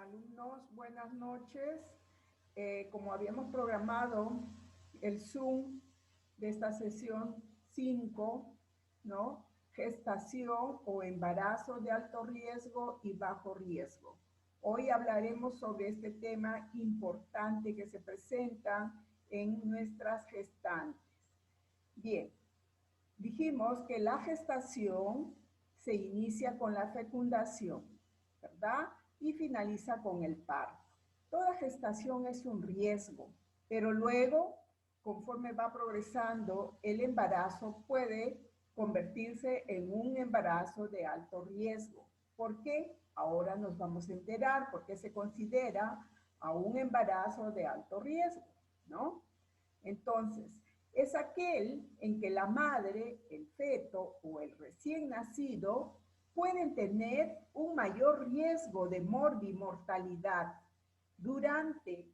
Alumnos, buenas noches. Como habíamos programado el Zoom de esta sesión 5, ¿no? Gestación o embarazo de alto riesgo y bajo riesgo. Hoy hablaremos sobre este tema importante que se presenta en nuestras gestantes. Bien, dijimos que la gestación se inicia con la fecundación, ¿verdad? Y finaliza con el parto. Toda gestación es un riesgo, pero luego, conforme va progresando, el embarazo puede convertirse en un embarazo de alto riesgo. ¿Por qué? Ahora nos vamos a enterar por qué se considera a un embarazo de alto riesgo, ¿no? Entonces, es aquel en que la madre, el feto o el recién nacido pueden tener un mayor riesgo de morbimortalidad durante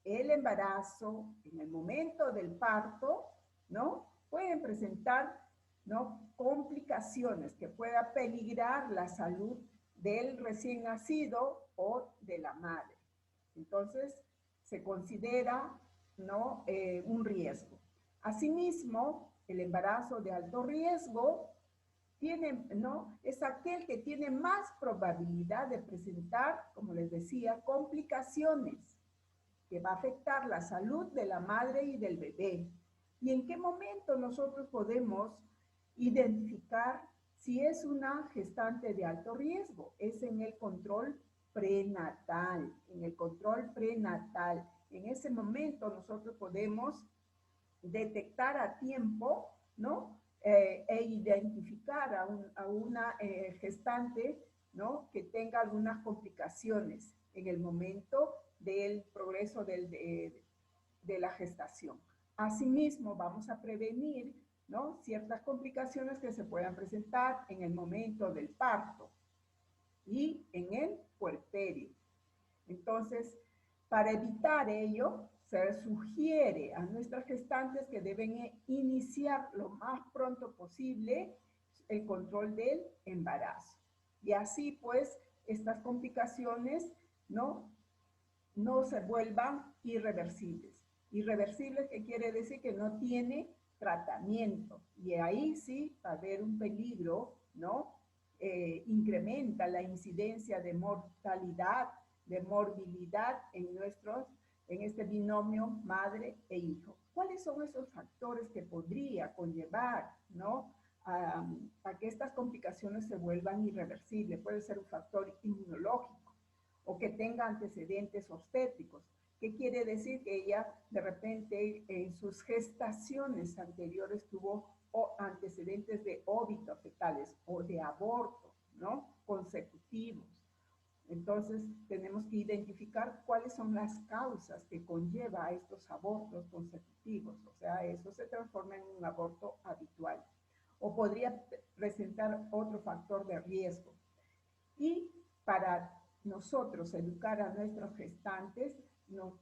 el embarazo, en el momento del parto, ¿no? Pueden presentar, ¿no?, complicaciones que pueda peligrar la salud del recién nacido o de la madre. Entonces, se considera, ¿no?, un riesgo. Asimismo, el embarazo de alto riesgo ¿no?, es aquel que tiene más probabilidad de presentar, como les decía, complicaciones que va a afectar la salud de la madre y del bebé. ¿Y en qué momento nosotros podemos identificar si es una gestante de alto riesgo? Es en el control prenatal, en el control prenatal. En ese momento nosotros podemos detectar a tiempo, ¿no? E identificar a una gestante, ¿no?, que tenga algunas complicaciones en el momento del progreso de la gestación. Asimismo, vamos a prevenir, ¿no?, ciertas complicaciones que se puedan presentar en el momento del parto y en el puerperio. Entonces, para evitar ello, se sugiere a nuestras gestantes que deben iniciar lo más pronto posible el control del embarazo. Y así, pues, estas complicaciones no se vuelvan irreversibles. Irreversibles, ¿qué quiere decir? Que no tiene tratamiento. Y ahí sí va a haber un peligro, ¿no? Incrementa la incidencia de mortalidad, de morbilidad en este binomio madre e hijo. ¿Cuáles son esos factores que podría conllevar, ¿no?, a que estas complicaciones se vuelvan irreversibles? Puede ser un factor inmunológico o que tenga antecedentes obstétricos. ¿Qué quiere decir? Que ella de repente en sus gestaciones anteriores tuvo antecedentes de óbito fetales o de aborto, ¿no?, consecutivos. Entonces, tenemos que identificar cuáles son las causas que conlleva a estos abortos consecutivos. O sea, eso se transforma en un aborto habitual. O podría presentar otro factor de riesgo. Y para nosotros educar a nuestros gestantes,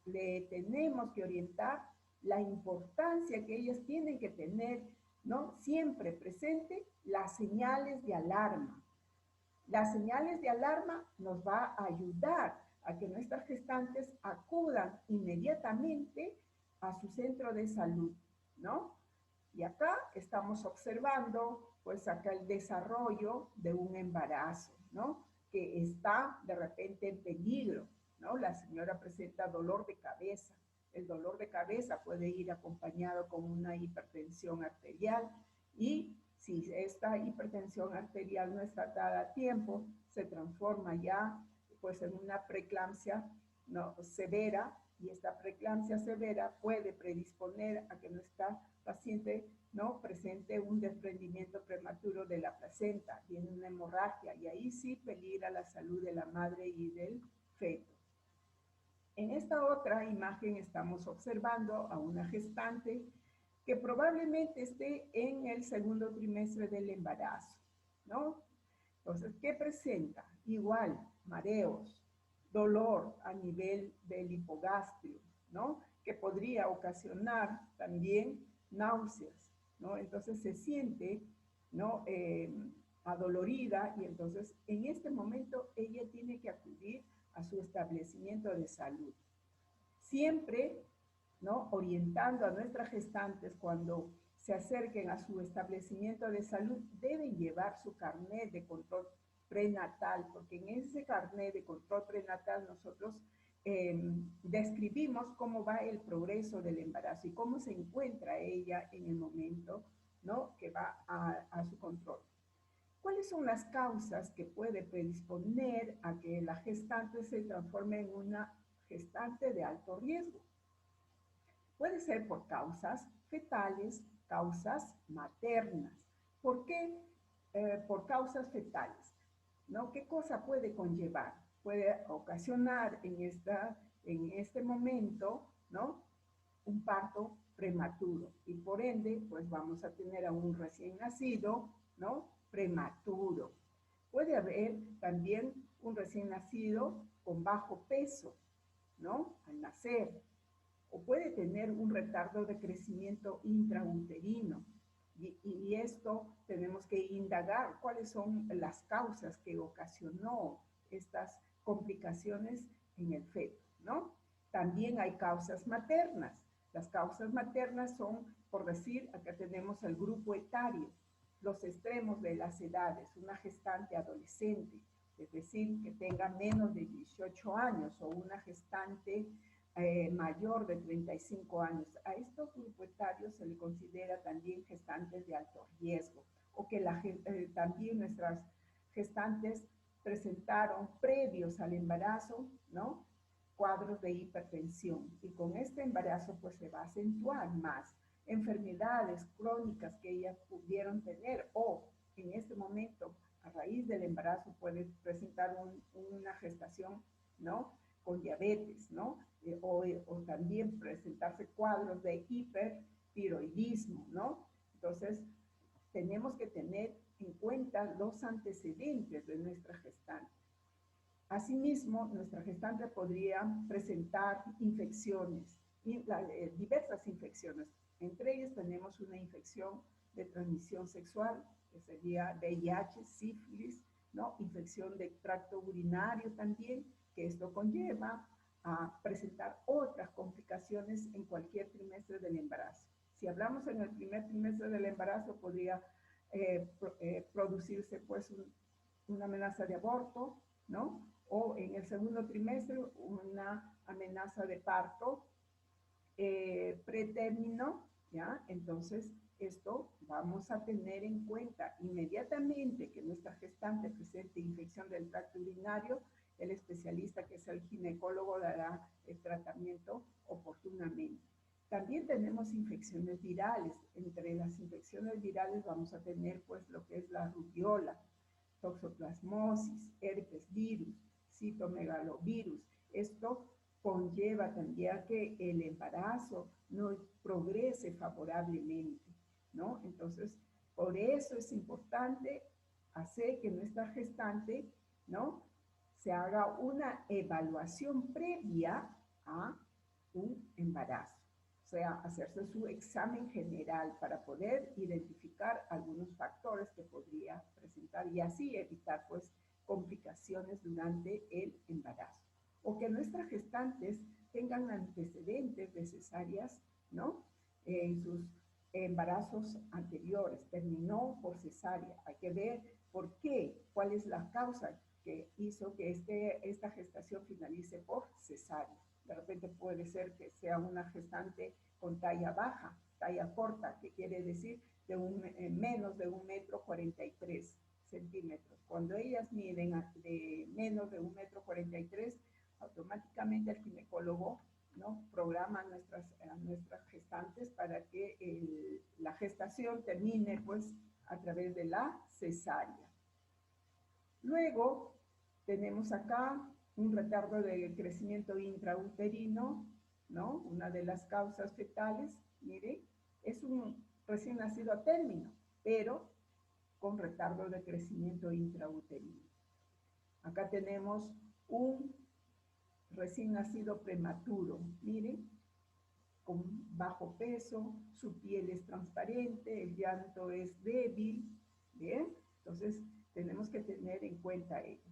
le tenemos que orientar la importancia que ellas tienen que tener, ¿no?, siempre presente las señales de alarma. Las señales de alarma nos va a ayudar a que nuestras gestantes acudan inmediatamente a su centro de salud, ¿no? Y acá estamos observando, pues acá el desarrollo de un embarazo, ¿no?, que está de repente en peligro, ¿no? La señora presenta dolor de cabeza. El dolor de cabeza puede ir acompañado con una hipertensión arterial y si esta hipertensión arterial no es tratada a tiempo, se transforma ya pues en una preeclampsia, ¿no?, severa, y esta preeclampsia severa puede predisponer a que nuestra paciente, ¿no?, presente un desprendimiento prematuro de la placenta, viene una hemorragia, y ahí sí peligra la salud de la madre y del feto. En esta otra imagen estamos observando a una gestante que probablemente esté en el segundo trimestre del embarazo, ¿no? Entonces, ¿qué presenta? Igual, mareos, dolor a nivel del hipogastrio, ¿no?, que podría ocasionar también náuseas, ¿no? Entonces se siente, ¿no?, adolorida, y entonces en este momento ella tiene que acudir a su establecimiento de salud. Siempre, ¿no?, orientando a nuestras gestantes cuando se acerquen a su establecimiento de salud, deben llevar su carnet de control prenatal, porque en ese carnet de control prenatal nosotros describimos cómo va el progreso del embarazo y cómo se encuentra ella en el momento, ¿no?, que va a su control. ¿Cuáles son las causas que puede predisponer a que la gestante se transforme en una gestante de alto riesgo? Puede ser por causas fetales, causas maternas. ¿Por qué por causas fetales? ¿No? ¿Qué cosa puede conllevar? Puede ocasionar en este momento, ¿no?, un parto prematuro y por ende, pues vamos a tener a un recién nacido, ¿no?, prematuro. Puede haber también un recién nacido con bajo peso, ¿no?, al nacer, o puede tener un retardo de crecimiento intrauterino. Y esto tenemos que indagar cuáles son las causas que ocasionó estas complicaciones en el feto, ¿no? También hay causas maternas. Las causas maternas son, por decir, acá tenemos el grupo etario, los extremos de las edades, una gestante adolescente, es decir, que tenga menos de 18 años, o una gestante mayor de 35 años. A estos grupos etarios se le considera también gestantes de alto riesgo, o que también nuestras gestantes presentaron previos al embarazo, ¿no?, cuadros de hipertensión, y con este embarazo pues se va a acentuar más enfermedades crónicas que ellas pudieron tener, o en este momento a raíz del embarazo puede presentar una gestación, ¿no?, con diabetes, ¿no? O también presentarse cuadros de hipertiroidismo, ¿no? Entonces, tenemos que tener en cuenta los antecedentes de nuestra gestante. Asimismo, nuestra gestante podría presentar infecciones, diversas infecciones. Entre ellas tenemos una infección de transmisión sexual, que sería VIH, sífilis, ¿no?, infección del tracto urinario también, que esto conlleva a presentar otras complicaciones en cualquier trimestre del embarazo. Si hablamos en el primer trimestre del embarazo, podría producirse pues una amenaza de aborto, ¿no?, o en el segundo trimestre una amenaza de parto pretérmino, ¿ya? Entonces, esto vamos a tener en cuenta inmediatamente que nuestra gestante presente infección del tracto urinario. El especialista, que es el ginecólogo, dará el tratamiento oportunamente. También tenemos infecciones virales. Entre las infecciones virales vamos a tener pues lo que es la rubiola, toxoplasmosis, herpes virus, citomegalovirus. Esto conlleva también a que el embarazo no progrese favorablemente, ¿no? Entonces, por eso es importante hacer que nuestra gestante, ¿no?, se haga una evaluación previa a un embarazo. O sea, hacerse su examen general para poder identificar algunos factores que podría presentar y así evitar, pues, complicaciones durante el embarazo. O que nuestras gestantes tengan antecedentes de cesáreas, ¿no?, en sus embarazos anteriores, terminó por cesárea. Hay que ver por qué, cuál es la causa que hizo que esta gestación finalice por cesárea. De repente puede ser que sea una gestante con talla baja, talla corta, que quiere decir de menos de 1,43 m. Cuando ellas miden de menos de 1,43 m, automáticamente el ginecólogo, ¿no?, programa a nuestras gestantes para que la gestación termine pues a través de la cesárea. Luego tenemos acá un retardo de crecimiento intrauterino, ¿no? Una de las causas fetales, mire, es un recién nacido a término, pero con retardo de crecimiento intrauterino. Acá tenemos un recién nacido prematuro, miren, con bajo peso, su piel es transparente, el llanto es débil, ¿bien? Entonces, tenemos que tener en cuenta ello.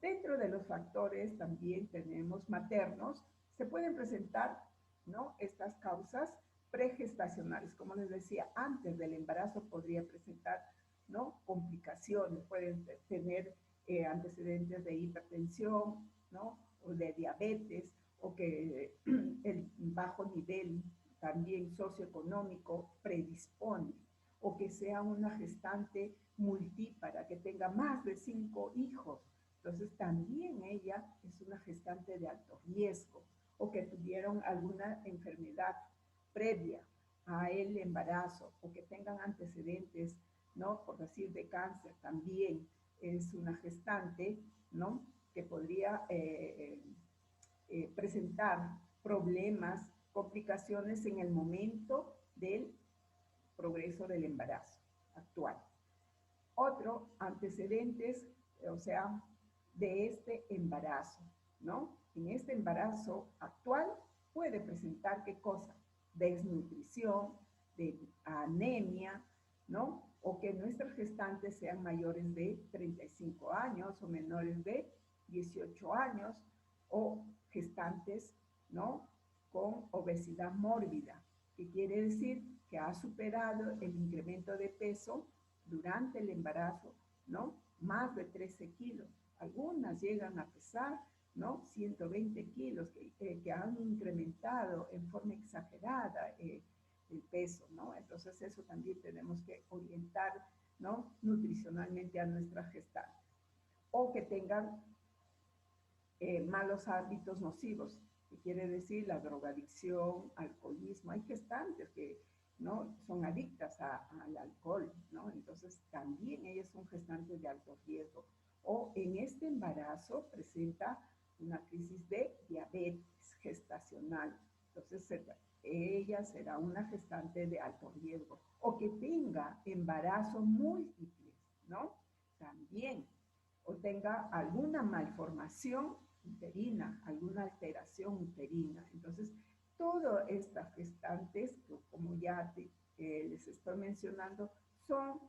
Dentro de los factores también tenemos maternos, se pueden presentar, ¿no?, estas causas pregestacionales. Como les decía, antes del embarazo podría presentar, ¿no?, complicaciones, pueden tener antecedentes de hipertensión, ¿no?, o de diabetes, o que el bajo nivel también socioeconómico predispone, o que sea una gestante multípara, que tenga más de 5 hijos. Entonces también ella es una gestante de alto riesgo, o que tuvieron alguna enfermedad previa a el embarazo, o que tengan antecedentes, ¿no?, por decir, de cáncer, también es una gestante, ¿no?, que podría presentar problemas, complicaciones en el momento del progreso del embarazo actual. Otro, antecedentes, o sea, de este embarazo, ¿no? En este embarazo actual puede presentar, ¿qué cosa? Desnutrición, de anemia, ¿no? O que nuestras gestantes sean mayores de 35 años o menores de 18 años, o gestantes, ¿no?, con obesidad mórbida, que quiere decir que ha superado el incremento de peso durante el embarazo, ¿no?, más de 13 kilos. Algunas llegan a pesar, ¿no?, 120 kilos, que han incrementado en forma exagerada el peso, ¿no? Entonces eso también tenemos que orientar, ¿no?, nutricionalmente a nuestra gestante. O que tengan malos hábitos nocivos, que quiere decir la drogadicción, alcoholismo. Hay gestantes que, ¿no?, son adictas al alcohol, ¿no? Entonces también ellas son gestantes de alto riesgo. O en este embarazo presenta una crisis de diabetes gestacional. Entonces ella será una gestante de alto riesgo. O que tenga embarazo múltiple, ¿no? También. O tenga alguna malformación uterina, alguna alteración uterina. Entonces, todas estas gestantes, como ya les estoy mencionando, son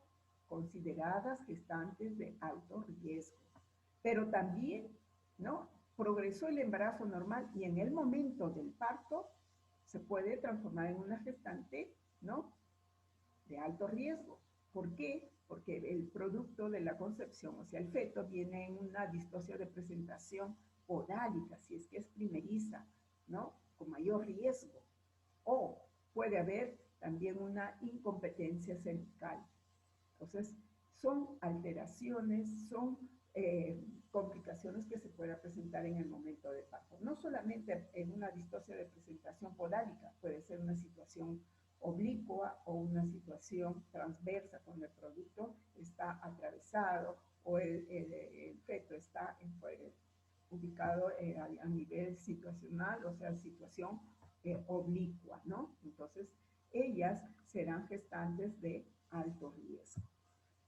consideradas gestantes de alto riesgo. Pero también, ¿no?, progresó el embarazo normal y en el momento del parto se puede transformar en una gestante, ¿no?, de alto riesgo. ¿Por qué? Porque el producto de la concepción, o sea, el feto, viene en una distosia de presentación podálica, si es que es primeriza, ¿no?, con mayor riesgo. O puede haber también una incompetencia cervical. Entonces, son alteraciones, son complicaciones que se pueden presentar en el momento de parto. No solamente en una distosia de presentación podálica, puede ser una situación oblicua o una situación transversa, cuando el producto está atravesado o el feto está ubicado a nivel situacional, o sea, situación oblicua, ¿no? Entonces, ellas serán gestantes de alto riesgo.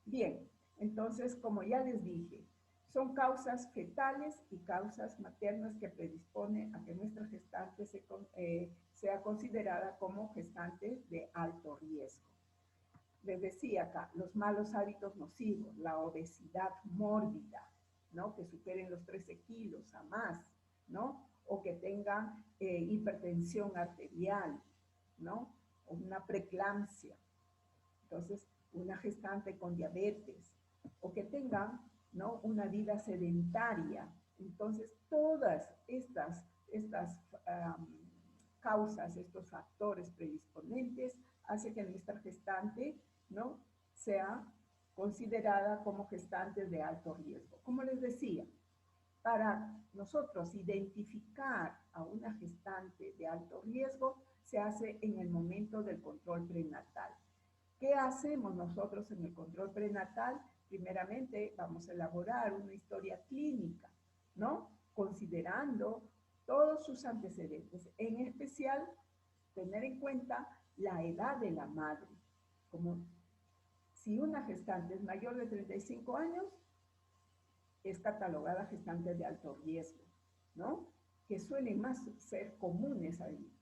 Bien, entonces, como ya les dije, son causas fetales y causas maternas que predisponen a que nuestra gestante sea considerada como gestante de alto riesgo. Les decía acá, los malos hábitos nocivos, la obesidad mórbida, ¿no?, que superen los 13 kilos a más, ¿no?, o que tengan hipertensión arterial, ¿no?, o una preeclampsia. Entonces, una gestante con diabetes, o que tengan, ¿no?, una vida sedentaria. Entonces, todas estas causas, estos factores predisponentes, hacen que nuestra gestante, ¿no?, sea considerada como gestante de alto riesgo. Como les decía, para nosotros identificar a una gestante de alto riesgo, se hace en el momento del control prenatal. ¿Qué hacemos nosotros en el control prenatal? Primeramente, vamos a elaborar una historia clínica, ¿no?, considerando todos sus antecedentes. En especial, tener en cuenta la edad de la madre. Como si una gestante es mayor de 35 años, es catalogada gestante de alto riesgo, ¿no?, que suelen más ser comunes ahí.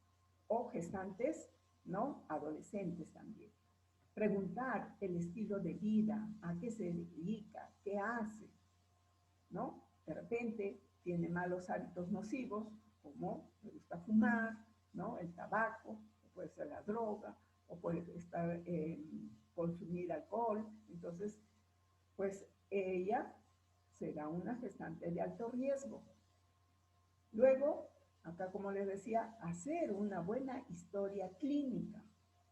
O gestantes, ¿no?, adolescentes también. Preguntar el estilo de vida, a qué se dedica, qué hace, ¿no? de repente tiene malos hábitos nocivos, como le gusta fumar, ¿no? El tabaco, o puede ser la droga, o puede estar consumir alcohol. Entonces, pues ella será una gestante de alto riesgo. Luego, acá como les decía, hacer una buena historia clínica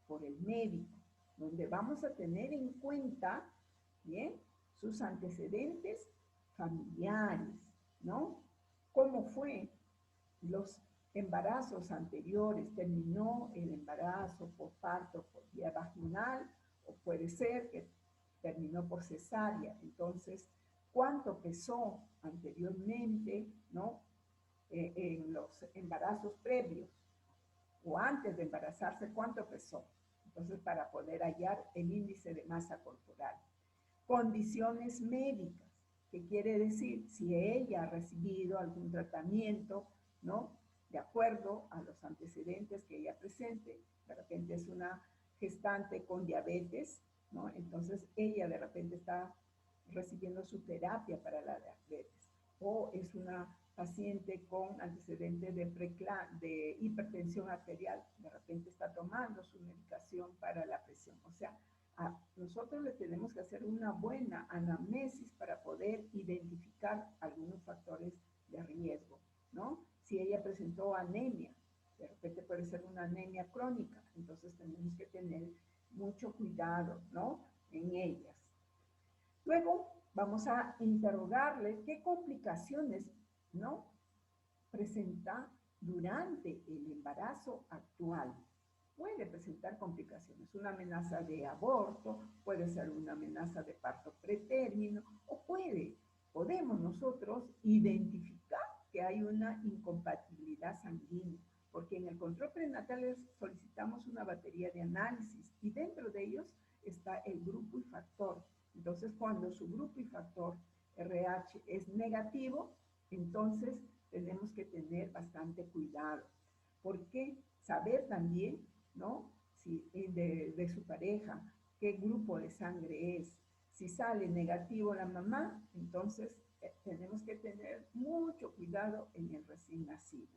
por el médico, donde vamos a tener en cuenta, ¿bien?, sus antecedentes familiares, ¿no? ¿Cómo fue los embarazos anteriores? ¿Terminó el embarazo por parto por vía vaginal? O puede ser que terminó por cesárea. Entonces, ¿cuánto pesó anteriormente, ¿no?, en los embarazos previos o antes de embarazarse, cuánto pesó? Entonces, para poder hallar el índice de masa corporal. Condiciones médicas, que quiere decir si ella ha recibido algún tratamiento, ¿no?, de acuerdo a los antecedentes que ella presente. De repente es una gestante con diabetes, ¿no? Entonces ella de repente está recibiendo su terapia para la diabetes. O es una paciente con antecedentes de hipertensión arterial, de repente está tomando su medicación para la presión. O sea, nosotros le tenemos que hacer una buena anamnesis para poder identificar algunos factores de riesgo, ¿no? Si ella presentó anemia, de repente puede ser una anemia crónica, entonces tenemos que tener mucho cuidado, ¿no?, en ellas. Luego vamos a interrogarle qué complicaciones, ¿no?, presenta durante el embarazo actual. Puede presentar complicaciones, una amenaza de aborto, puede ser una amenaza de parto pretérmino, o podemos nosotros identificar que hay una incompatibilidad sanguínea, porque en el control prenatal solicitamos una batería de análisis y dentro de ellos está el grupo y factor. Entonces, cuando su grupo y factor RH es negativo, entonces tenemos que tener bastante cuidado. Porque saber también, ¿no?, si de su pareja, qué grupo de sangre es. Si sale negativo la mamá, entonces tenemos que tener mucho cuidado en el recién nacido,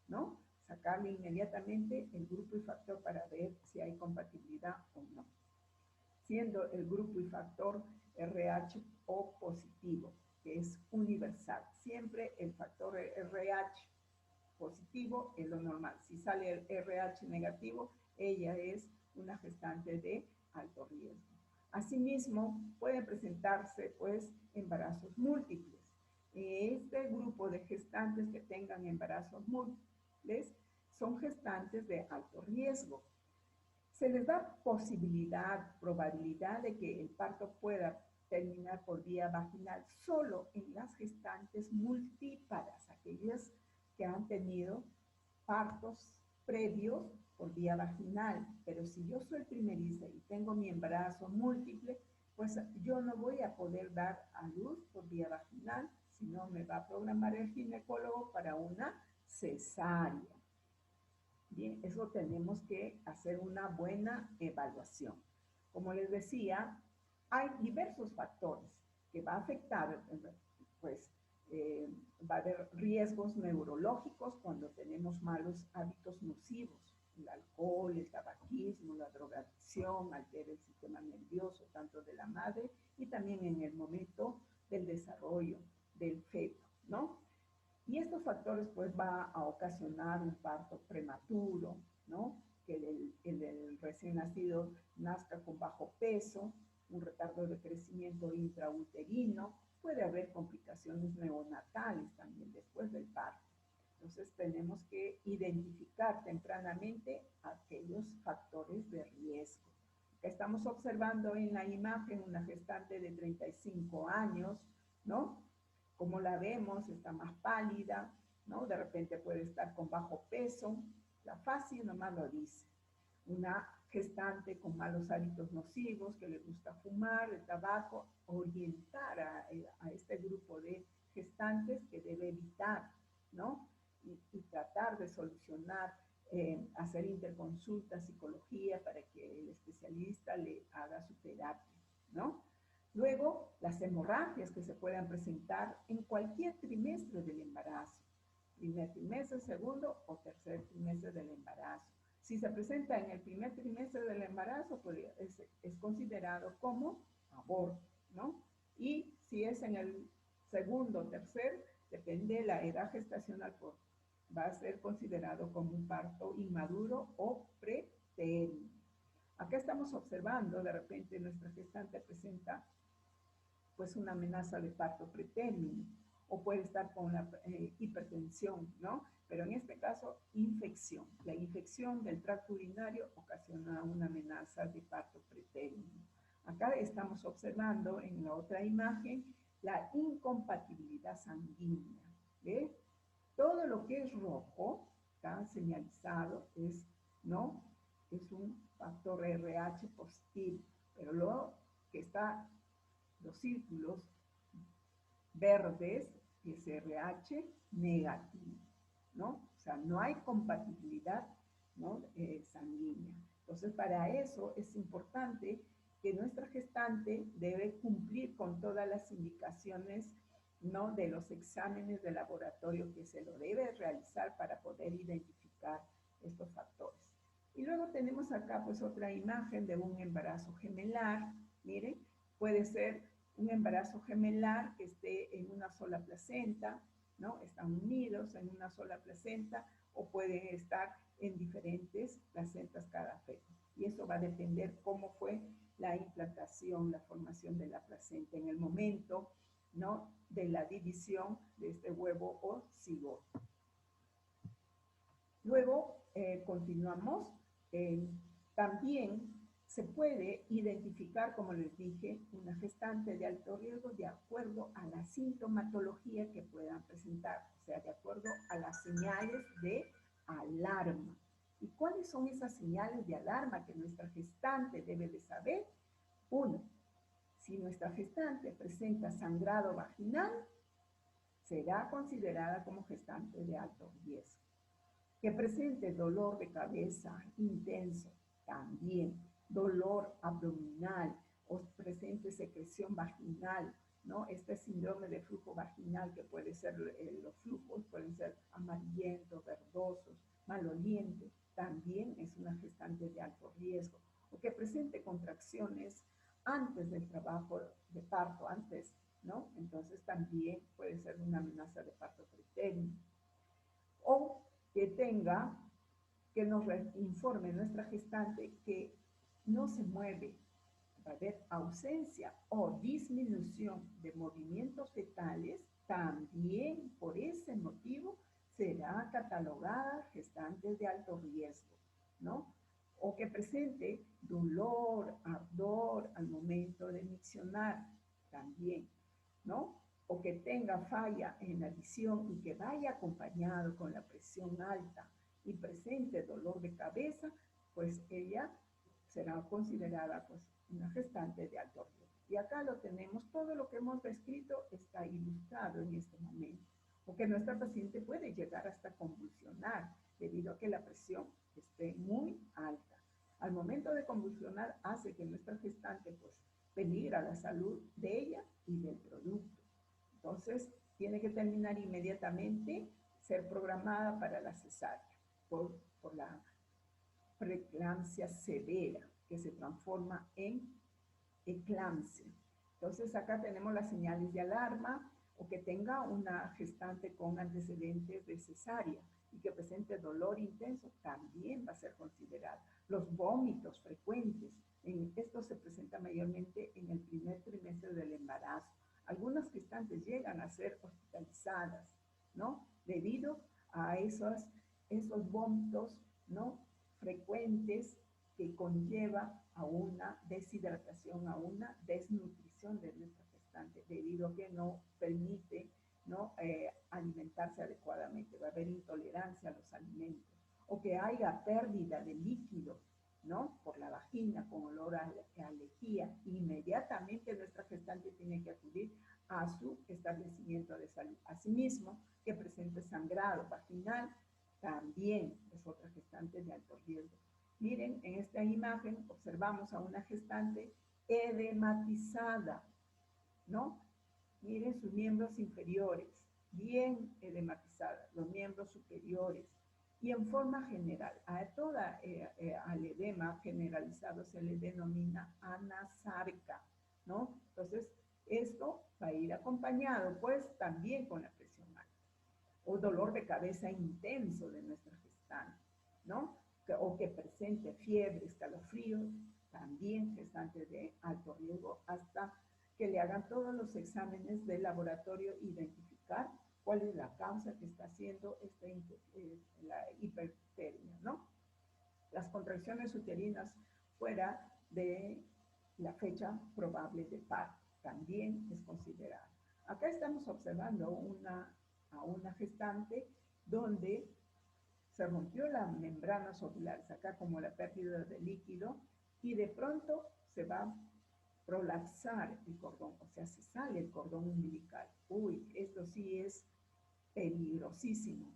¿no? Sacarle inmediatamente el grupo y factor para ver si hay compatibilidad o no. Siendo el grupo y factor RH O positivo, que es universal. Siempre el factor RH positivo es lo normal. Si sale el RH negativo, ella es una gestante de alto riesgo. Asimismo, pueden presentarse, pues, embarazos múltiples. Este grupo de gestantes que tengan embarazos múltiples son gestantes de alto riesgo. Se les da probabilidad de que el parto pueda terminar por vía vaginal solo en las gestantes multíparas, aquellas que han tenido partos previos por vía vaginal. Pero si yo soy primeriza y tengo mi embarazo múltiple, pues yo no voy a poder dar a luz por vía vaginal, sino me va a programar el ginecólogo para una cesárea. Bien, eso tenemos que hacer una buena evaluación. Como les decía, hay diversos factores que va a afectar, pues, va a haber riesgos neurológicos cuando tenemos malos hábitos nocivos. El alcohol, el tabaquismo, la drogadicción altera el sistema nervioso tanto de la madre y también en el momento del desarrollo del feto, ¿no? Y estos factores pues va a ocasionar un parto prematuro, ¿no? Que el recién nacido nazca con bajo peso, un retardo de crecimiento intrauterino, puede haber complicaciones neonatales también después del parto. Entonces tenemos que identificar tempranamente aquellos factores de riesgo. Estamos observando en la imagen una gestante de 35 años, ¿no? Como la vemos, está más pálida, ¿no? De repente puede estar con bajo peso, la fácil nomás lo dice. Una gestante con malos hábitos nocivos, que le gusta fumar, el tabaco, orientar a este grupo de gestantes que debe evitar, ¿no? Y tratar de solucionar, hacer interconsulta, psicología, para que el especialista le haga su terapia, ¿no? Luego, las hemorragias que se puedan presentar en cualquier trimestre del embarazo. Primer trimestre, segundo o tercer trimestre del embarazo. Si se presenta en el primer trimestre del embarazo, pues es considerado como aborto, ¿no? Y si es en el segundo o tercer, depende de la edad gestacional, pues va a ser considerado como un parto inmaduro o pretérmino. Acá estamos observando, de repente nuestra gestante presenta pues una amenaza de parto pretérmino o puede estar con la hipertensión, ¿no? Pero en este caso, infección. La infección del tracto urinario ocasiona una amenaza de parto pretérmino. Acá estamos observando en la otra imagen la incompatibilidad sanguínea. ¿Ve? Todo lo que es rojo, está señalizado, ¿no? Es un factor RH positivo, pero lo que está, los círculos verdes, es RH negativo, ¿no? O sea, no hay compatibilidad, ¿no? Sanguínea. Entonces, para eso es importante que nuestra gestante debe cumplir con todas las indicaciones, ¿no? De los exámenes de laboratorio que se lo debe realizar para poder identificar estos factores. Y luego tenemos acá pues otra imagen de un embarazo gemelar. Miren, puede ser un embarazo gemelar que esté en una sola placenta, ¿no? Están unidos en una sola placenta o pueden estar en diferentes placentas cada feto. Y eso va a depender cómo fue la implantación, la formación de la placenta en el momento, ¿no? De la división de este huevo o cigoto. Luego continuamos. También se puede identificar, como les dije, una gestante de alto riesgo de acuerdo a la sintomatología que puedan presentar, o sea, de acuerdo a las señales de alarma. ¿Y cuáles son esas señales de alarma que nuestra gestante debe de saber? Uno, si nuestra gestante presenta sangrado vaginal, será considerada como gestante de alto riesgo. Que presente dolor de cabeza intenso, también dolor abdominal o presente secreción vaginal, ¿no? Este síndrome de flujo vaginal que puede ser, los flujos pueden ser amarillentos, verdosos, malolientes, también es una gestante de alto riesgo. O que presente contracciones antes del trabajo de parto, antes, ¿no? Entonces también puede ser una amenaza de parto pretérmino. O que nos informe nuestra gestante que no se mueve, va a haber ausencia o disminución de movimientos fetales, también por ese motivo será catalogada gestante de alto riesgo, ¿no? O que presente dolor, ardor al momento de miccionar, también, ¿no? O que tenga falla en la visión y que vaya acompañado con la presión alta y presente dolor de cabeza, pues ella será considerada pues una gestante de alto riesgo. Y acá lo tenemos, todo lo que hemos descrito está ilustrado en este momento. Porque nuestra paciente puede llegar hasta convulsionar debido a que la presión esté muy alta. Al momento de convulsionar hace que nuestra gestante pues peligra la salud de ella y del producto. Entonces, tiene que terminar inmediatamente, ser programada para la cesárea por la preeclampsia severa, que se transforma en eclampsia. Entonces, acá tenemos las señales de alarma o que tenga una gestante con antecedentes de cesárea y que presente dolor intenso, también va a ser considerado. Los vómitos frecuentes, esto se presenta mayormente en el primer trimestre del embarazo. Algunas gestantes llegan a ser hospitalizadas, ¿no? Debido a esos vómitos, ¿no? Frecuentes que conlleva a una deshidratación, a una desnutrición de nuestra gestante, debido a que no permite, ¿no? Alimentarse adecuadamente. Va a haber intolerancia a los alimentos. O que haya pérdida de líquido, ¿no? Por la vagina con olor a lejía. Inmediatamente nuestra gestante tiene que acudir a su establecimiento de salud. Asimismo, que presente sangrado vaginal, también es otra gestante de alto riesgo. Miren, en esta imagen observamos a una gestante edematizada, ¿no? Miren sus miembros inferiores, bien edematizadas, los miembros superiores. Y en forma general, al edema generalizado se le denomina anasarca, ¿no? Entonces, esto va a ir acompañado, pues, también con la presión alta. O dolor de cabeza intenso de nuestra gestante, ¿no? O que presente fiebre, escalofríos, también gestante de alto riesgo, hasta que le hagan todos los exámenes de laboratorio, identificar cuál es la causa que está haciendo la hipertermia, ¿no? Las contracciones uterinas fuera de la fecha probable de parto también es considerada. Acá estamos observando a una gestante donde se rompió la membrana ovular, acá como la pérdida de líquido, y de pronto se va a prolapsar el cordón, o sea, se sale el cordón umbilical. Uy, esto sí es peligrosísimo.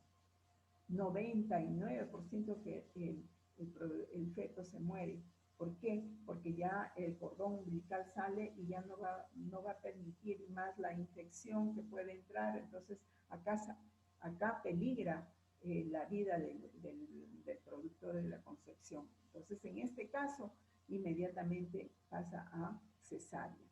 99% que el feto se muere. ¿Por qué? Porque ya el cordón umbilical sale y ya no va a permitir más la infección que puede entrar. Entonces, acá peligra la vida del producto de la concepción. Entonces, en este caso, inmediatamente pasa a cesárea.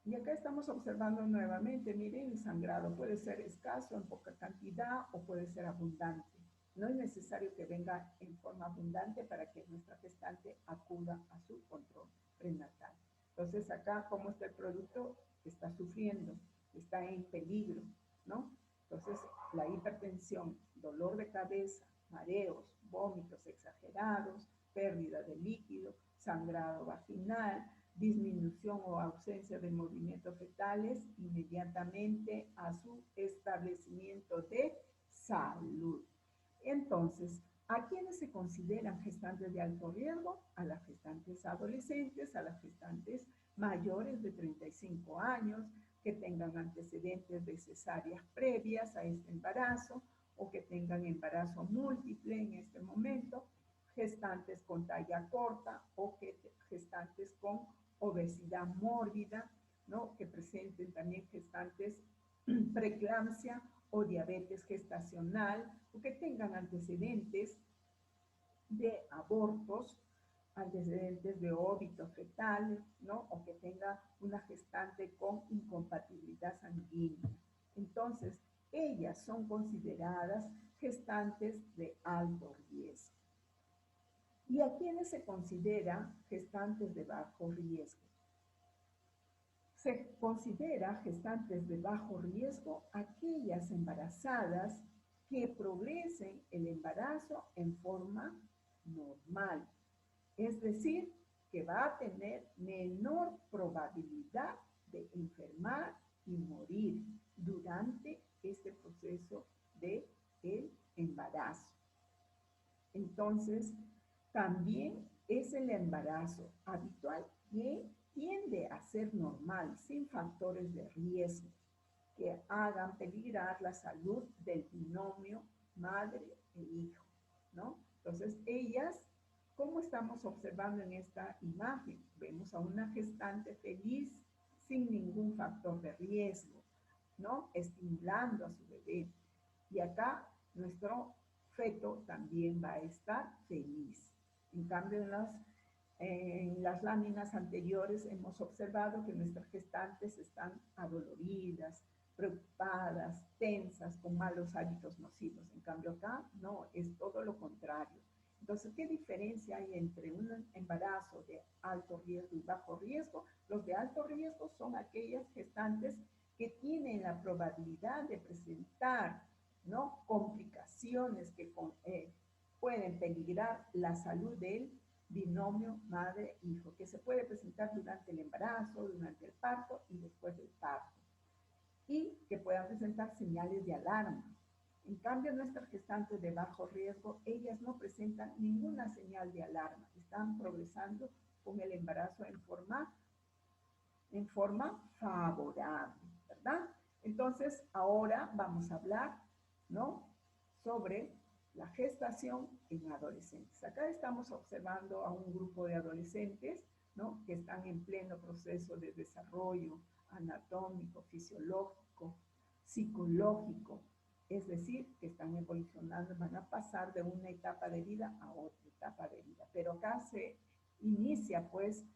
Y acá estamos observando nuevamente, miren, el sangrado puede ser escaso, en poca cantidad, o puede ser abundante. No es necesario que venga en forma abundante para que nuestra gestante acuda a su control prenatal. Entonces acá, ¿cómo está el producto? Está sufriendo, está en peligro, ¿no? Entonces, la hipertensión, dolor de cabeza, mareos, vómitos exagerados, pérdida de líquido, sangrado vaginal, disminución o ausencia de movimientos fetales, inmediatamente a su establecimiento de salud. Entonces, ¿a quiénes se consideran gestantes de alto riesgo? A las gestantes adolescentes, a las gestantes mayores de 35 años, que tengan antecedentes de cesáreas previas a este embarazo o que tengan embarazo múltiple en este momento, gestantes con talla corta o gestantes con obesidad mórbida, ¿no? Que presenten también gestantes preeclampsia o diabetes gestacional, o que tengan antecedentes de abortos, antecedentes de óbito fetal, ¿no? O que tenga una gestante con incompatibilidad sanguínea. Entonces, ellas son consideradas gestantes de alto riesgo. ¿Y a quiénes se considera gestantes de bajo riesgo? Se considera gestantes de bajo riesgo aquellas embarazadas que progresen el embarazo en forma normal, es decir, que va a tener menor probabilidad de enfermar y morir durante este proceso de el embarazo. Entonces, también es el embarazo habitual que tiende a ser normal, sin factores de riesgo que hagan peligrar la salud del binomio madre e hijo, ¿no? Entonces, ellas, ¿cómo estamos observando en esta imagen? Vemos a una gestante feliz, sin ningún factor de riesgo, ¿no? Estimulando a su bebé. Y acá nuestro feto también va a estar feliz. En cambio, en las láminas anteriores hemos observado que nuestras gestantes están adoloridas, preocupadas, tensas, con malos hábitos nocivos. En cambio acá, no, es todo lo contrario. Entonces, ¿qué diferencia hay entre un embarazo de alto riesgo y bajo riesgo? Los de alto riesgo son aquellas gestantes que tienen la probabilidad de presentar, ¿no?, complicaciones que pueden peligrar la salud del binomio madre-hijo, que se puede presentar durante el embarazo, durante el parto y después del parto, y que puedan presentar señales de alarma. En cambio, nuestras gestantes de bajo riesgo, ellas no presentan ninguna señal de alarma, están progresando con el embarazo en forma favorable, ¿verdad? Entonces, ahora vamos a hablar, ¿no?, sobre la gestación en adolescentes. Acá estamos observando a un grupo de adolescentes ¿no? Que están en pleno proceso de desarrollo anatómico, fisiológico, psicológico, es decir, que están evolucionando, van a pasar de una etapa de vida a otra etapa de vida. Pero acá se inicia pues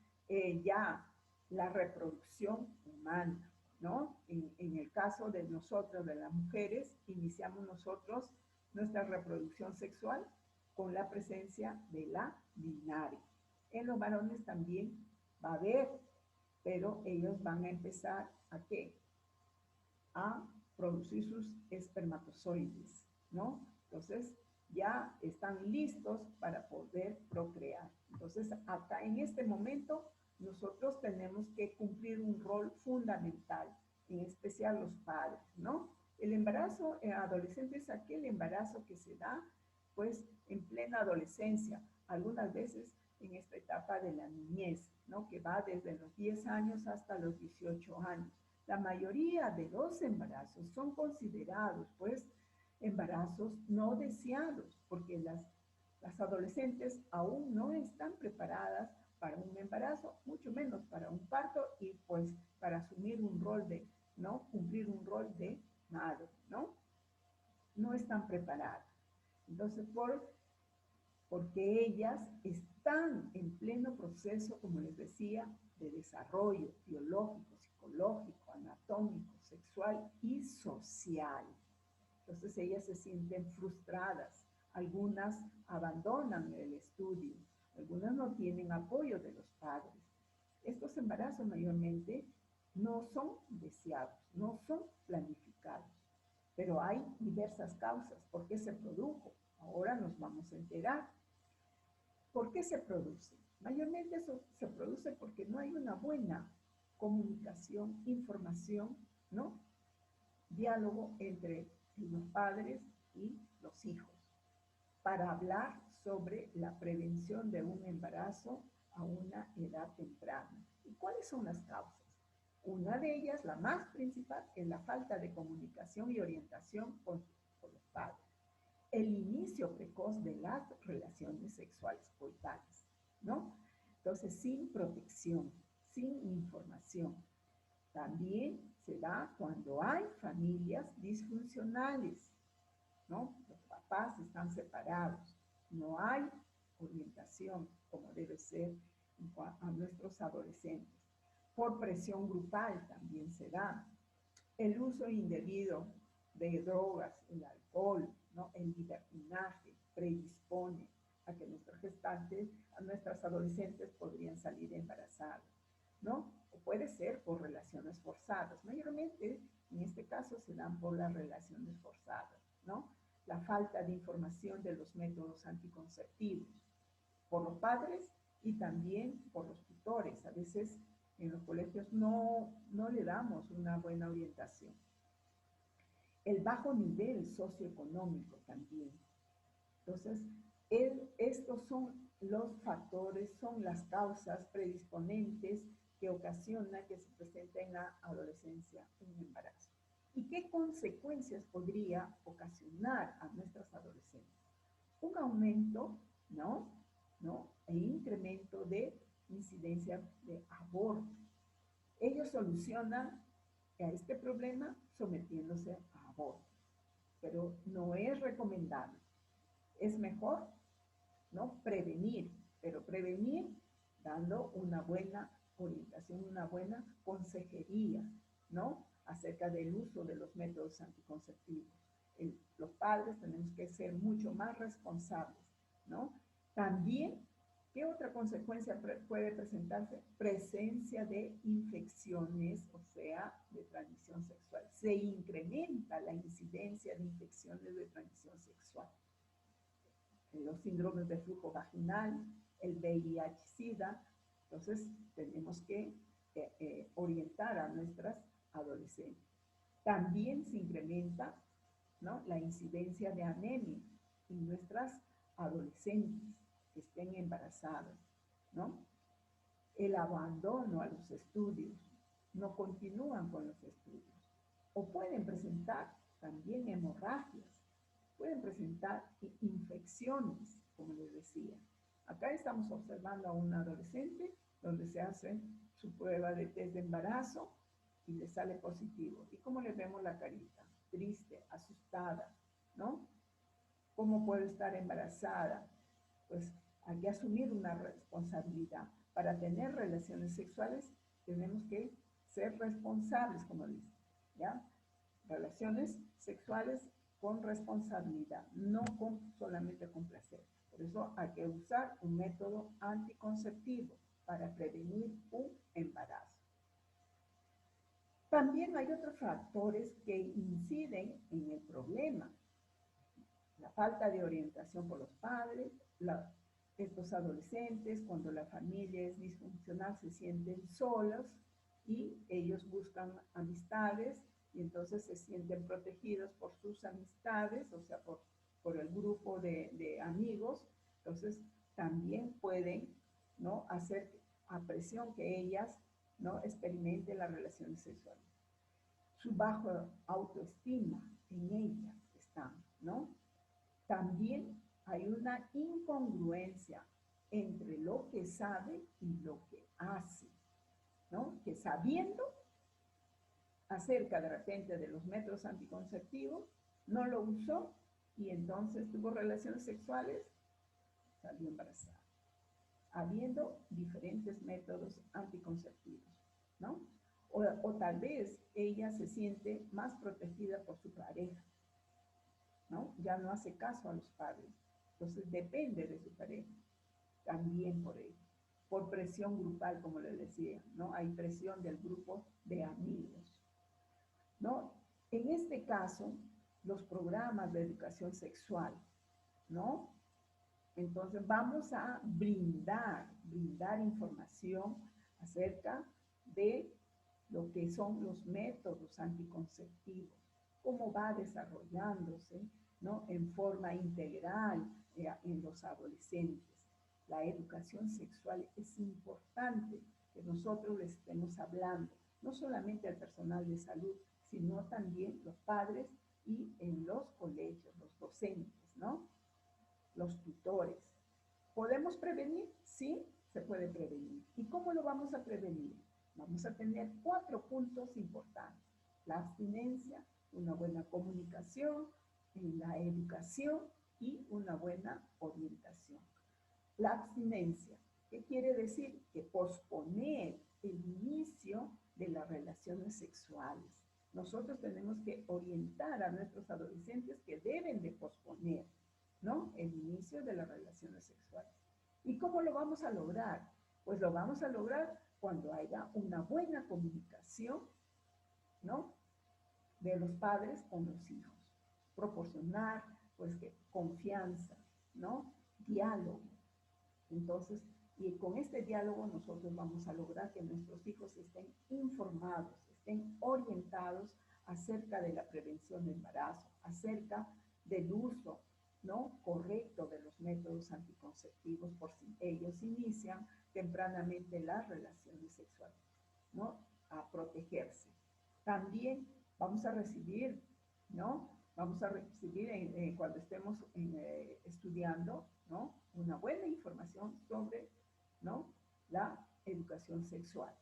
ya la reproducción humana, ¿no? En el caso de nosotros, de las mujeres, iniciamos nosotros nuestra reproducción sexual con la presencia de la binaria. En los varones también va a haber, pero ellos van a empezar a ¿qué? A producir sus espermatozoides, ¿no? Entonces, ya están listos para poder procrear. Entonces, acá en este momento, nosotros tenemos que cumplir un rol fundamental, en especial los padres, ¿no? El embarazo adolescente es aquel embarazo que se da, pues, en plena adolescencia, algunas veces en esta etapa de la niñez, ¿no? Que va desde los 10 años hasta los 18 años. La mayoría de los embarazos son considerados, pues, embarazos no deseados, porque las adolescentes aún no están preparadas para un embarazo, mucho menos para un parto y pues para asumir un rol de, ¿no? Cumplir un rol de madre, ¿no? No están preparadas. Entonces, porque ellas están en pleno proceso, como les decía, de desarrollo biológico, psicológico, anatómico, sexual y social. Entonces ellas se sienten frustradas, algunas abandonan el estudio, algunas no tienen apoyo de los padres. Estos embarazos mayormente no son deseados, no son planificados, pero hay diversas causas. ¿Por qué se produjo? Ahora nos vamos a enterar. ¿Por qué se produce? Mayormente eso se produce porque no hay una buena comunicación, información, ¿no? Diálogo entre los padres y los hijos para hablar sobre la prevención de un embarazo a una edad temprana. ¿Y cuáles son las causas? Una de ellas, la más principal, es la falta de comunicación y orientación con los padres. El inicio precoz de las relaciones sexuales coitales, ¿no? Entonces, sin protección, sin información. También se da cuando hay familias disfuncionales, ¿no? Los papás están separados, no hay orientación como debe ser a nuestros adolescentes. Por presión grupal también se da. El uso indebido de drogas, el alcohol, ¿no? El libertinaje predispone a que nuestros gestantes, a nuestras adolescentes podrían salir embarazadas, ¿no? O puede ser por relaciones forzadas. Mayormente, en este caso, se dan por las relaciones forzadas, ¿no? La falta de información de los métodos anticonceptivos por los padres y también por los tutores. A veces en los colegios no le damos una buena orientación. El bajo nivel socioeconómico también. Entonces, estos son los factores, son las causas predisponentes que ocasionan que se presente en la adolescencia un embarazo. ¿Y qué consecuencias podría ocasionar a nuestras adolescentes? Un aumento, ¿no? E incremento de incidencia de aborto. Ellos solucionan a este problema sometiéndose a aborto, pero no es recomendable. Es mejor, ¿no? Prevenir, pero prevenir dando una buena orientación, una buena consejería, ¿no? Acerca del uso de los métodos anticonceptivos. Los padres tenemos que ser mucho más responsables, ¿no? También, ¿qué otra consecuencia puede presentarse? Presencia de infecciones, o sea, de transmisión sexual. Se incrementa la incidencia de infecciones de transmisión sexual. Los síndromes de flujo vaginal, el VIH-Sida. Entonces, tenemos que orientar a nuestras adolescentes. También se incrementa, ¿no? La incidencia de anemia en nuestras adolescentes que estén embarazadas, ¿no? El abandono a los estudios, no continúan con los estudios, o pueden presentar también hemorragias, pueden presentar infecciones, como les decía. Acá estamos observando a una adolescente donde se hace su prueba de test de embarazo y le sale positivo. ¿Y cómo le vemos la carita? Triste, asustada, ¿no? ¿Cómo puede estar embarazada? Pues hay que asumir una responsabilidad. Para tener relaciones sexuales tenemos que ser responsables, como dice, ¿ya? Relaciones sexuales con responsabilidad, no solamente con placer. Por eso hay que usar un método anticonceptivo para prevenir un embarazo. También hay otros factores que inciden en el problema. La falta de orientación por los padres, estos adolescentes, cuando la familia es disfuncional, se sienten solos y ellos buscan amistades y entonces se sienten protegidos por sus amistades, o sea, por el grupo de amigos. Entonces, también pueden, ¿no?, hacer a presión que ellas, ¿no?, experimenten las relaciones sexuales. Su baja autoestima en ellas está, ¿no? También hay una incongruencia entre lo que sabe y lo que hace, ¿no? Que sabiendo acerca de repente de los métodos anticonceptivos, no lo usó y entonces tuvo relaciones sexuales, salió embarazada, habiendo diferentes métodos anticonceptivos, ¿no? O tal vez ella se siente más protegida por su pareja, ¿no? Ya no hace caso a los padres, entonces depende de su pareja, también por ello. Por presión grupal, como les decía, ¿no? Hay presión del grupo de amigos, ¿no? En este caso, los programas de educación sexual, ¿no? Entonces vamos a brindar información acerca de lo que son los métodos anticonceptivos, cómo va desarrollándose, ¿no?, en forma integral en los adolescentes. La educación sexual es importante que nosotros les estemos hablando, no solamente al personal de salud, sino también los padres y en los colegios, los docentes, ¿no?, los tutores. ¿Podemos prevenir? Sí, se puede prevenir. ¿Y cómo lo vamos a prevenir? Vamos a tener 4 puntos importantes. La abstinencia, una buena comunicación, la educación y una buena orientación. La abstinencia, ¿qué quiere decir? Que posponer el inicio de las relaciones sexuales. Nosotros tenemos que orientar a nuestros adolescentes que deben de posponer, ¿no?, el inicio de las relaciones sexuales. ¿Y cómo lo vamos a lograr? Pues lo vamos a lograr cuando haya una buena comunicación, ¿no?, de los padres con los hijos. Proporcionar, pues, confianza, ¿no?, diálogo. Entonces, y con este diálogo nosotros vamos a lograr que nuestros hijos estén informados, estén orientados acerca de la prevención de embarazo, acerca del uso, ¿no?, correcto de los métodos anticonceptivos por si ellos inician tempranamente las relaciones sexuales, ¿no?, a protegerse. También vamos a recibir, ¿no?, vamos a recibir cuando estemos estudiando, ¿no?, una buena información sobre, ¿no?, la educación sexual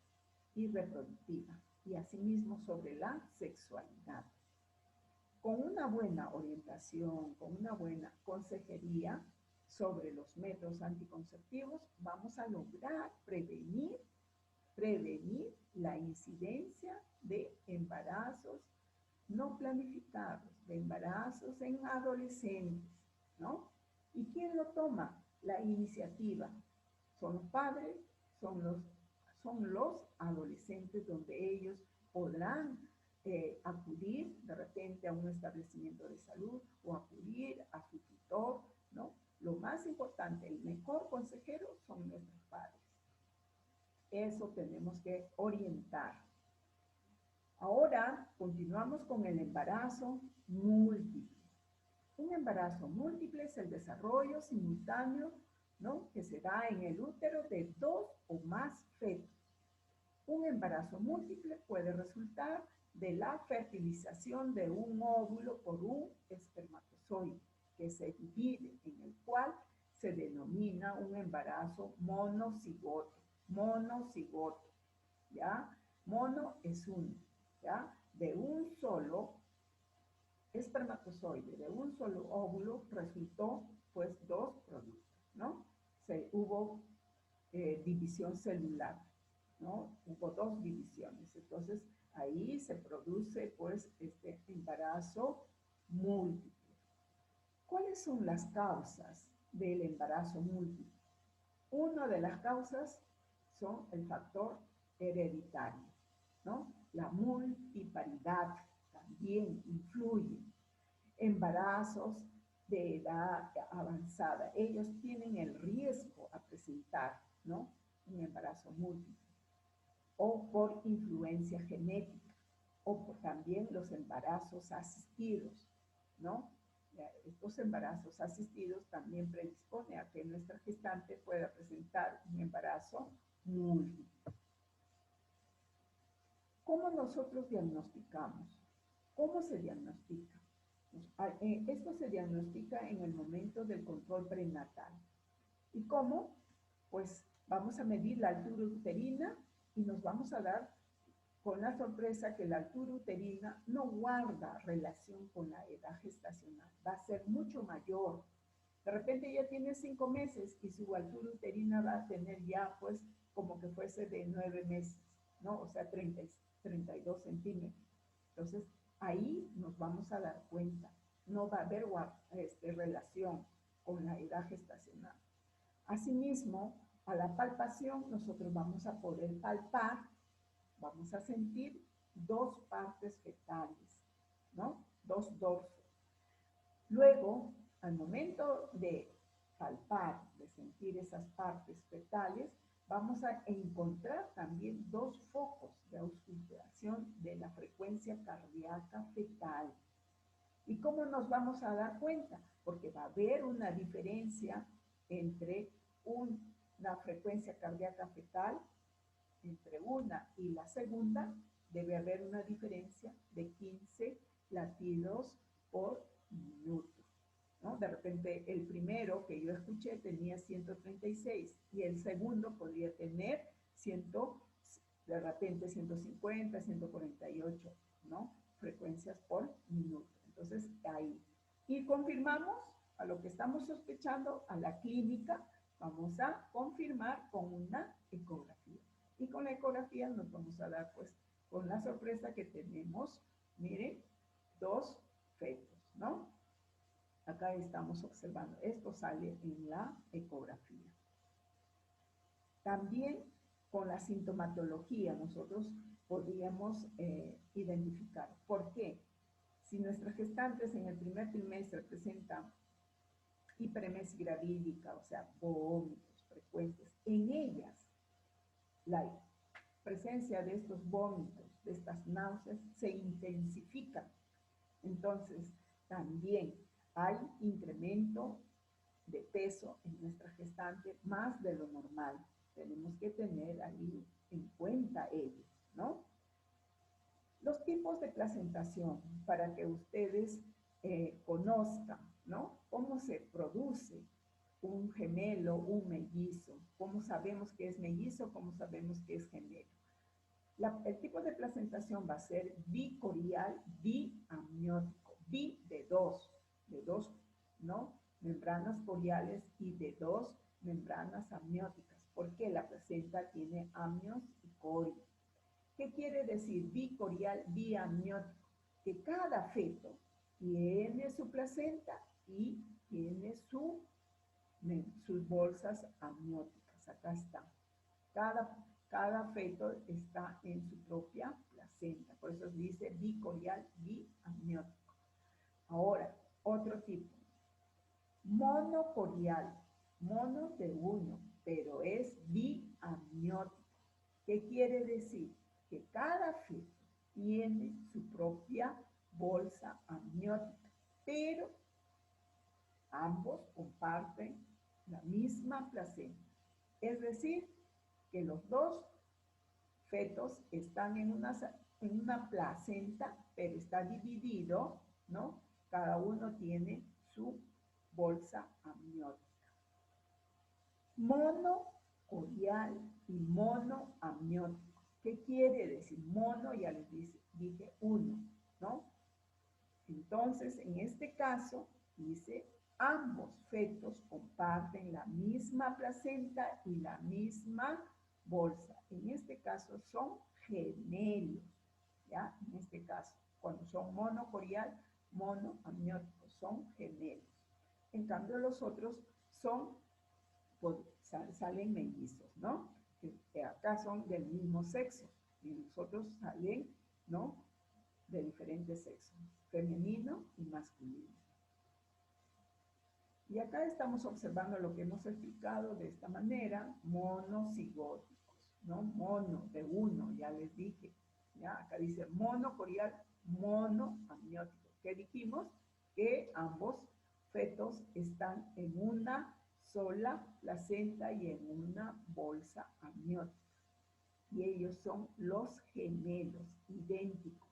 y reproductiva y asimismo sobre la sexualidad. Con una buena orientación, con una buena consejería sobre los métodos anticonceptivos, vamos a lograr prevenir la incidencia de embarazos no planificados, de embarazos en adolescentes, ¿no? ¿Y quién lo toma? La iniciativa. Son los padres, son los adolescentes, donde ellos podrán acudir de repente a un establecimiento de salud o acudir a su tutor, ¿no? Lo más importante, el mejor consejero son nuestros padres. Eso tenemos que orientar. Ahora continuamos con el embarazo múltiple. Un embarazo múltiple es el desarrollo simultáneo, ¿no?, que se da en el útero de 2 o más fetos. Un embarazo múltiple puede resultar de la fertilización de un óvulo por un espermatozoide que se divide, en el cual se denomina un embarazo monocigoto. monocigoto, ¿ya? Mono es uno, ¿ya? De un solo espermatozoide, de un solo óvulo, resultó, pues, dos productos, ¿no? Hubo división celular, ¿no? Hubo dos divisiones. Entonces, ahí se produce, pues, este embarazo múltiple. ¿Cuáles son las causas del embarazo múltiple? Una de las causas son el factor hereditario, ¿no? La multiparidad también influye. Embarazos de edad avanzada, ellos tienen el riesgo a presentar, ¿no? Un embarazo múltiple. O por influencia genética, o por también los embarazos asistidos, ¿no? Estos embarazos asistidos también predispone a que nuestra gestante pueda presentar un embarazo múltiple. ¿Cómo nosotros diagnosticamos? ¿Cómo se diagnostica? Esto se diagnostica en el momento del control prenatal. ¿Y cómo? Pues vamos a medir la altura uterina y nos vamos a dar con la sorpresa que la altura uterina no guarda relación con la edad gestacional, va a ser mucho mayor. De repente ya tiene 5 meses y su altura uterina va a tener ya, pues, como que fuese de 9 meses, ¿no? O sea, 32 centímetros. Entonces, ahí nos vamos a dar cuenta. No va a haber relación con la edad gestacional. Asimismo, a la palpación nosotros vamos a poder palpar, vamos a sentir dos partes fetales, ¿no? Dos dorsos. Luego, al momento de palpar, de sentir esas partes fetales, vamos a encontrar también dos focos de auscultación de la frecuencia cardíaca fetal. ¿Y cómo nos vamos a dar cuenta? Porque va a haber una diferencia entre una frecuencia cardíaca fetal, entre una y la segunda, debe haber una diferencia de 15 latidos por minuto, ¿no? De repente el primero que yo escuché tenía 136 y el segundo podría tener de repente 150, 148, ¿no? Frecuencias por minuto. Entonces ahí. Y confirmamos a lo que estamos sospechando a la clínica, vamos a confirmar con una ecografía. Y con la ecografía nos vamos a dar, pues, con la sorpresa que tenemos, miren, dos fetos, ¿no? Acá estamos observando, esto sale en la ecografía. También con la sintomatología nosotros podríamos identificar. ¿Por qué? Si nuestras gestantes en el primer trimestre presentan hiperemesis gravídica, o sea, vómitos frecuentes, en ellas la presencia de estos vómitos, de estas náuseas, se intensifica. Entonces, también hay incremento de peso en nuestra gestante más de lo normal. Tenemos que tener ahí en cuenta ello, ¿no? Los tipos de placentación, para que ustedes conozcan, ¿no? Cómo se produce un gemelo, un mellizo, cómo sabemos que es mellizo, cómo sabemos que es gemelo. El tipo de placentación va a ser bicorial, biamniótico, bi de dos, ¿no? Membranas coriales y de dos membranas amnióticas, porque la placenta tiene amnios y corios. ¿Qué quiere decir bicorial, biamniótico? Que cada feto tiene su placenta y tiene sus bolsas amnióticas. Acá está. Cada feto está en su propia placenta. Por eso se dice bicorial, biamniótico. Ahora, otro tipo. Monocorial. Mono de uno, pero es biamniótico. ¿Qué quiere decir? Que cada feto tiene su propia bolsa amniótica, pero ambos comparten la misma placenta. Es decir, que los dos fetos están en una placenta, pero está dividido, ¿no? Cada uno tiene su bolsa amniótica. corial y monoamniótico. ¿Qué quiere decir? Mono, ya les dije uno, ¿no? Entonces, en este caso, dice, ambos fetos comparten la misma placenta y la misma bolsa. En este caso son gemelos, ¿ya? En este caso, cuando son monocorial, monoamnióticos, son gemelos. En cambio, los otros son, pues, salen mellizos, ¿no? Que acá son del mismo sexo y los otros salen, ¿no? De diferentes sexos, femenino y masculino. Y acá estamos observando lo que hemos explicado de esta manera, monocigóticos, ¿no? Mono, de uno, ya les dije, ¿ya? Acá dice monocorial, monoamniótico. ¿Qué dijimos? Que ambos fetos están en una sola placenta y en una bolsa amniótica. Y ellos son los gemelos, idénticos,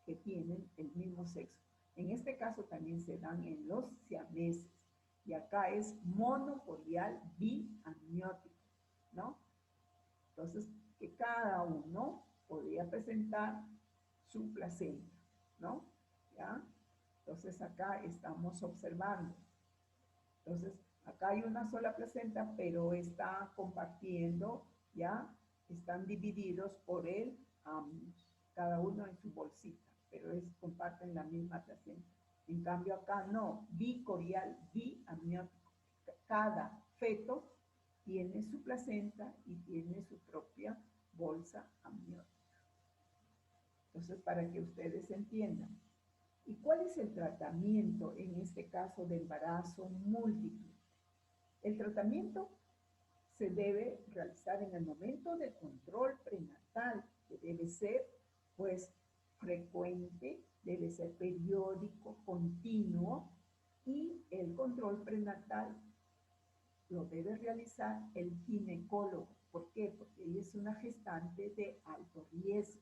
que tienen el mismo sexo. En este caso también se dan en los siameses. Y acá es monocorial biamniótico, ¿no? Entonces, que cada uno podría presentar su placenta, ¿no? ¿Ya? Entonces, acá estamos observando. Entonces, acá hay una sola placenta, pero está compartiendo, ¿ya? Están divididos por el amnios, cada uno en su bolsita, pero comparten la misma placenta. En cambio acá no, bicorial, biamniótico. Cada feto tiene su placenta y tiene su propia bolsa amniótica. Entonces, para que ustedes entiendan. ¿Y cuál es el tratamiento en este caso de embarazo múltiple? El tratamiento se debe realizar en el momento del control prenatal, que debe ser, pues, frecuente, debe ser periódico, continuo, y el control prenatal lo debe realizar el ginecólogo. ¿Por qué? Porque ella es una gestante de alto riesgo.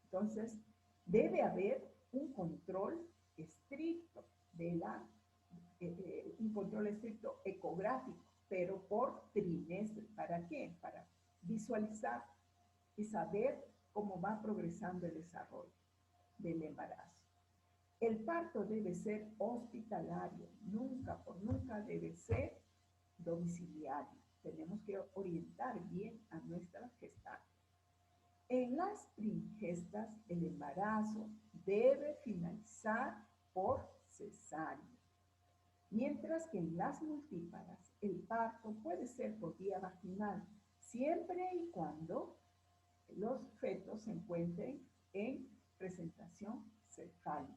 Entonces, debe haber un control estricto un control estricto ecográfico, pero por trimestre. ¿Para qué? Para visualizar y saber cómo va progresando el desarrollo del embarazo. El parto debe ser hospitalario, nunca por nunca debe ser domiciliario. Tenemos que orientar bien a nuestra gestante. En las primigestas, el embarazo debe finalizar por cesárea, mientras que en las multíparas el parto puede ser por vía vaginal, siempre y cuando los fetos se encuentren en presentación cefálica,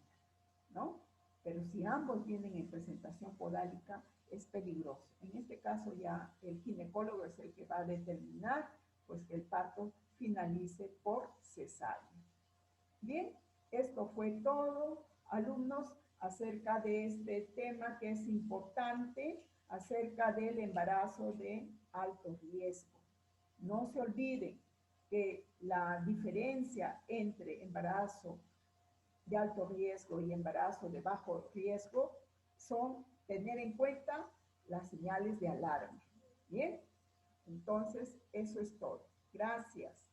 ¿no? Pero si ambos vienen en presentación podálica, es peligroso. En este caso ya el ginecólogo es el que va a determinar, pues, que el parto finalice por cesárea. Bien, esto fue todo, alumnos, acerca de este tema que es importante, acerca del embarazo de alto riesgo. No se olviden que la diferencia entre embarazo de alto riesgo y embarazo de bajo riesgo son tener en cuenta las señales de alarma. Bien, entonces eso es todo. Gracias.